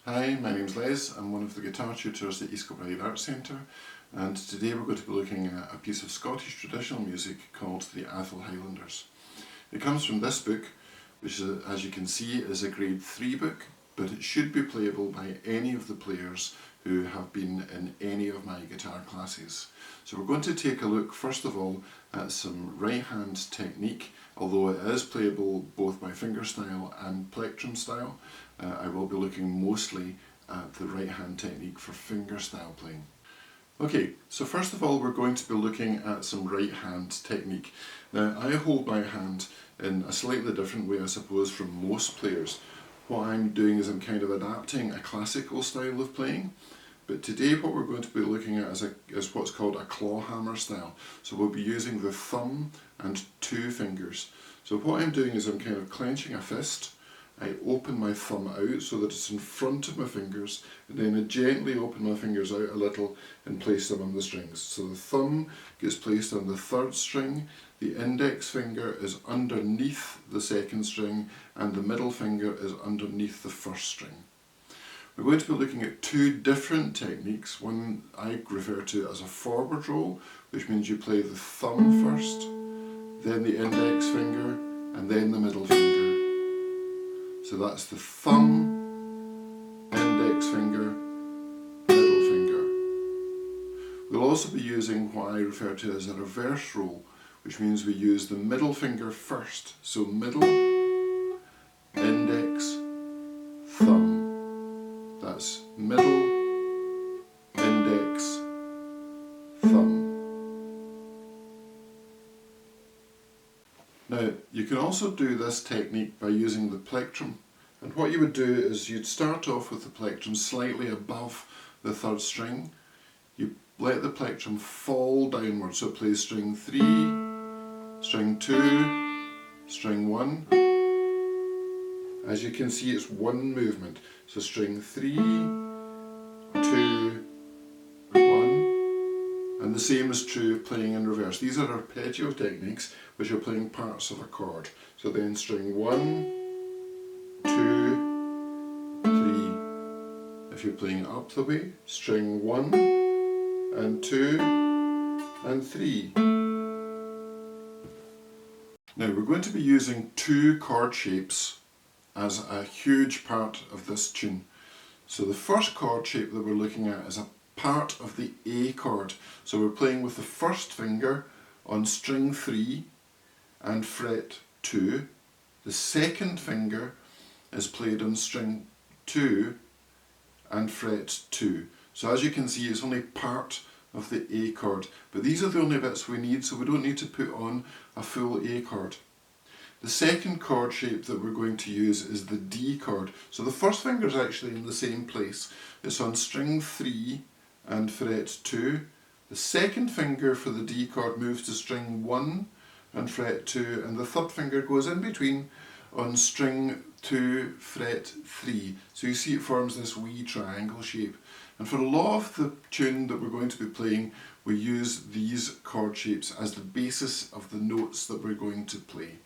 Hi, my name's Les. I'm one of the guitar tutors at East Kilbride Arts Centre, and today we're going to be looking at a piece of Scottish traditional music called the Atholl Highlanders. It comes from this book, which as you can see is a grade 3 book, but it should be playable by any of the players who have been in any of my guitar classes. So we're going to take a look first of all at some right hand technique, although it is playable both by fingerstyle and plectrum style. I will be looking mostly at the right hand technique for fingerstyle playing. Okay, so first of all we're going to be looking at some right hand technique. Now I hold my hand in a slightly different way I suppose from most players. What I'm doing is I'm kind of adapting a classical style of playing, but today what we're going to be looking at is what's called a claw hammer style. So we'll be using the thumb and 2 fingers. So what I'm doing is I'm kind of clenching a fist. I open my thumb out so that it's in front of my fingers, and then I gently open my fingers out a little and place them on the strings. So the thumb gets placed on the 3rd string, the index finger is underneath the 2nd string, and the middle finger is underneath the 1st string. We're going to be looking at 2 different techniques. One I refer to as a forward roll, which means you play the thumb first, then the index finger, and then the middle finger. So that's the thumb, index finger, middle finger. We'll also be using what I refer to as a reverse roll, which means we use the middle finger first. So middle, index, thumb. That's middle, index, thumb. Now, you can also do this technique by using the plectrum. And what you would do is you'd start off with the plectrum slightly above the 3rd string. You let the plectrum fall downwards, so it plays string 3, string 2, string 1. As you can see, it's one movement. So string 3, 2, 1. And the same is true of playing in reverse. These are arpeggio techniques, which are playing parts of a chord. So then string 1, 2, 3. If you're playing it up the way, string 1 and 2 and 3. Now we're going to be using 2 chord shapes as a huge part of this tune. So the first chord shape that we're looking at is a part of the A chord. So we're playing with the 1st finger on string 3 and fret 2. The 2nd finger is played on string 2 and fret 2. So as you can see, it's only part of the A chord, but these are the only bits we need, so we don't need to put on a full A chord. The second chord shape that we're going to use is the D chord. So the 1st finger is actually in the same place. It's on string 3 and fret 2. The 2nd finger for the D chord moves to string 1 and fret 2, and the 3rd finger goes in between on string 2 fret 3. So you see it forms this wee triangle shape. And for a lot of the tune that we're going to be playing, we use these chord shapes as the basis of the notes that we're going to play.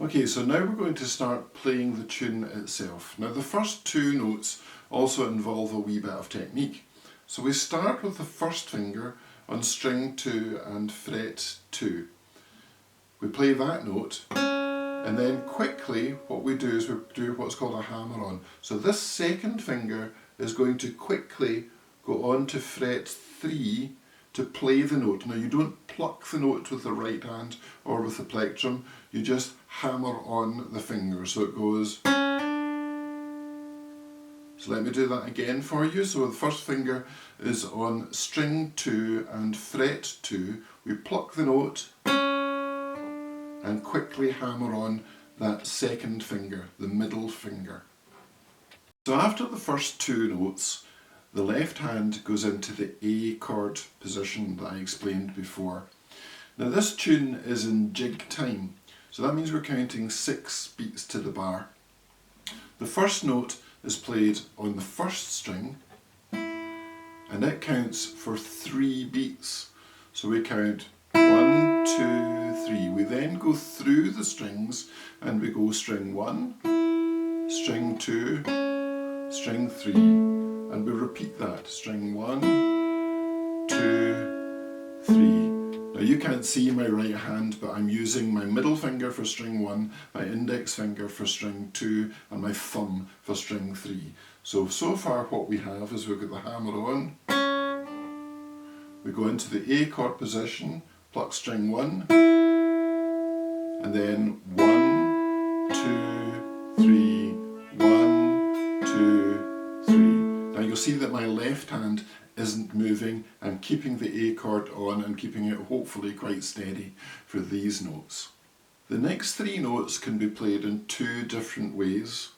Okay, so now we're going to start playing the tune itself. Now the first 2 notes also involve a wee bit of technique. So we start with the 1st finger on string 2 and fret 2. We play that note, and then quickly what we do is we do what's called a hammer-on. So this 2nd finger is going to quickly go on to fret 3 to play the note. Now you don't pluck the note with the right hand or with the plectrum, you just hammer on the finger. So it goes. So let me do that again for you. So the 1st finger is on string 2 and fret 2. We pluck the note and quickly hammer on that 2nd finger, the middle finger. So after the first 2 notes, the left hand goes into the A chord position that I explained before. Now this tune is in jig time, so that means we're counting 6 beats to the bar. The 1st note is played on the 1st string, and it counts for 3 beats. So we count 1, 2, 3. We then go through the strings and we go string 1, string 2, string 3, and we repeat that. String 1, 2, 3. Now you can't see my right hand, but I'm using my middle finger for string 1, my index finger for string 2, and my thumb for string 3. So far what we have is we've got the hammer on, we go into the A chord position, pluck string 1, and then 1, 2, 3, 1, 2, 3. Now you'll see that my left hand isn't moving. I'm keeping the A chord on and keeping it hopefully quite steady for these notes. The next 3 notes can be played in 2 different ways.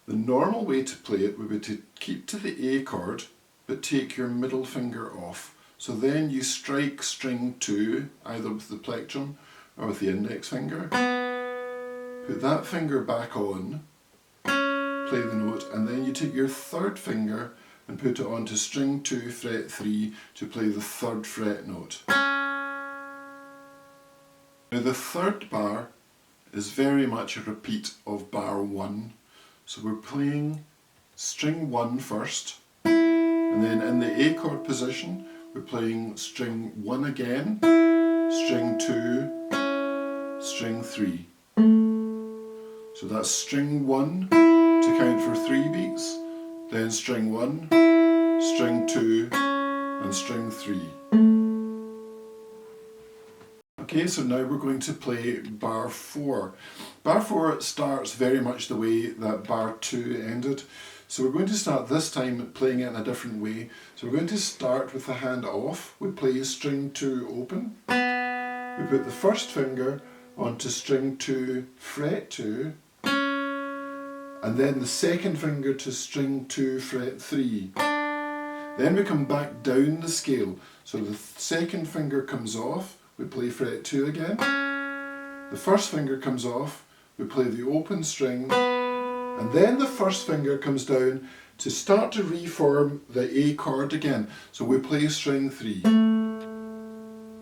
The normal way to play it would be to keep to the A chord but take your middle finger off. So then you strike string 2 either with the plectrum or with the index finger. Put that finger back on, play the note, and then you take your 3rd finger and put it onto string 2 fret 3 to play the 3rd fret note. Now the 3rd bar is very much a repeat of bar 1. So we're playing string 1 first, and then in the A chord position we're playing string 1 again, string 2, string 3. So that's string 1 to count for 3 beats, then string 1, string 2 and string 3. Okay, so now we're going to play bar 4. Bar 4 starts very much the way that bar 2 ended. So we're going to start this time playing it in a different way. So we're going to start with the hand off. We play string 2 open. We put the 1st finger onto string 2 fret 2, and then the 2nd finger to string 2 fret 3. Then we come back down the scale. So the 2nd finger comes off, we play fret 2 again. The 1st finger comes off, we play the open string, and then the 1st finger comes down to start to reform the A chord again. So we play string 3.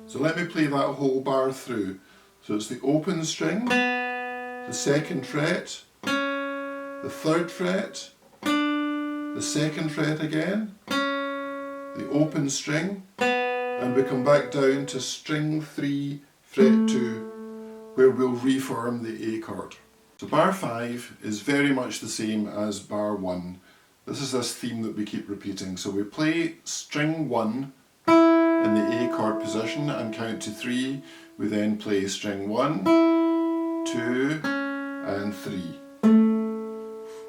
So let me play that whole bar through. So it's the open string, the 2nd fret, the 3rd fret, the 2nd fret again, the open string, and we come back down to string 3 fret 2 where we'll reform the A chord. So bar 5 is very much the same as bar 1. This is this theme that we keep repeating. So we play string 1 in the A chord position and count to 3. We then play string 1, 2 and 3.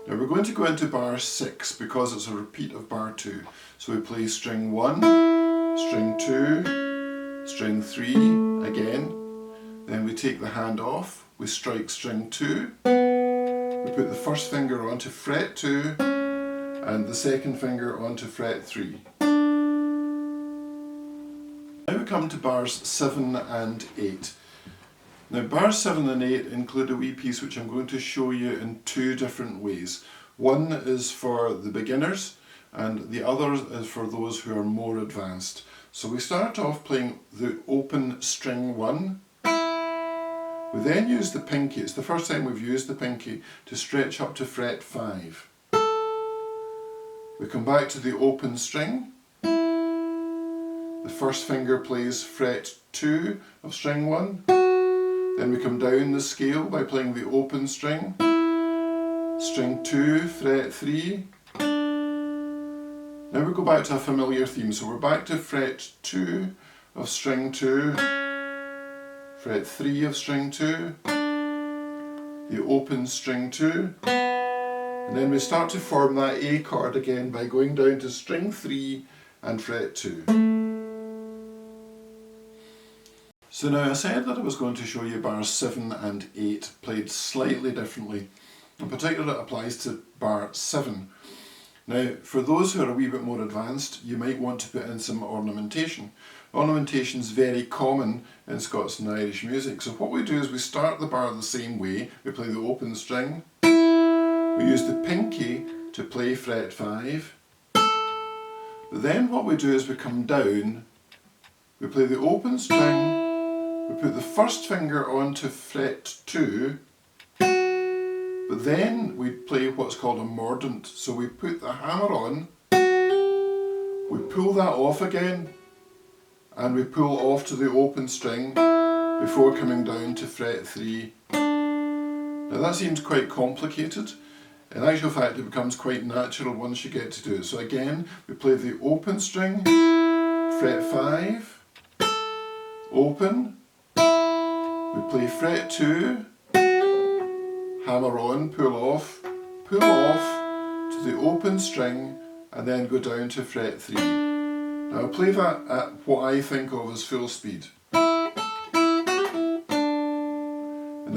Now we're going to go into bar 6 because it's a repeat of bar 2. So we play string 1, string 2, string 3 again. Then we take the hand off, we strike string 2. We put the 1st finger onto fret 2 and the 2nd finger onto fret 3. Now we come to bars 7 and 8. Now bars 7 and 8 include a wee piece which I'm going to show you in 2 different ways. One is for the beginners and the other is for those who are more advanced. So we start off playing the open string 1. We then use the pinky, it's the first time we've used the pinky, to stretch up to fret 5. We come back to the open string. The 1st finger plays fret 2 of string 1. Then we come down the scale by playing the open string. String 2, fret 3. Now we go back to a familiar theme, so we're back to fret 2 of string 2, fret 3 of string 2, the open string 2, and then we start to form that A chord again by going down to string 3 and fret 2. So now I said that I was going to show you bars 7 and 8 played slightly differently. In particular it applies to bar 7. Now for those who are a wee bit more advanced, you might want to put in some ornamentation. Ornamentation is very common in Scots and Irish music. So what we do is we start the bar the same way. We play the open string. We use the pinky to play fret 5. But then what we do is we come down, we play the open string, we put the 1st finger onto fret 2, But then we play what's called a mordant. So we put the hammer on, we pull that off again, and we pull off to the open string before coming down to fret 3. Now that seems quite complicated. In actual fact, it becomes quite natural once you get to do it. So again, we play the open string, fret 5, open, we play fret 2, hammer on, pull off to the open string, and then go down to fret 3. Now I'll play that at what I think of as full speed. And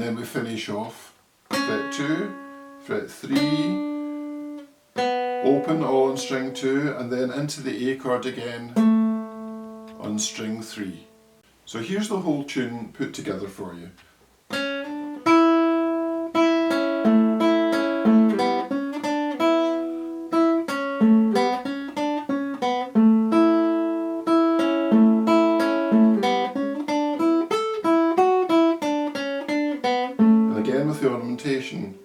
then we finish off, fret 2, fret 3, open all on string 2, and then into the A chord again on string 3. So here's the whole tune put together for you. And again with the ornamentation.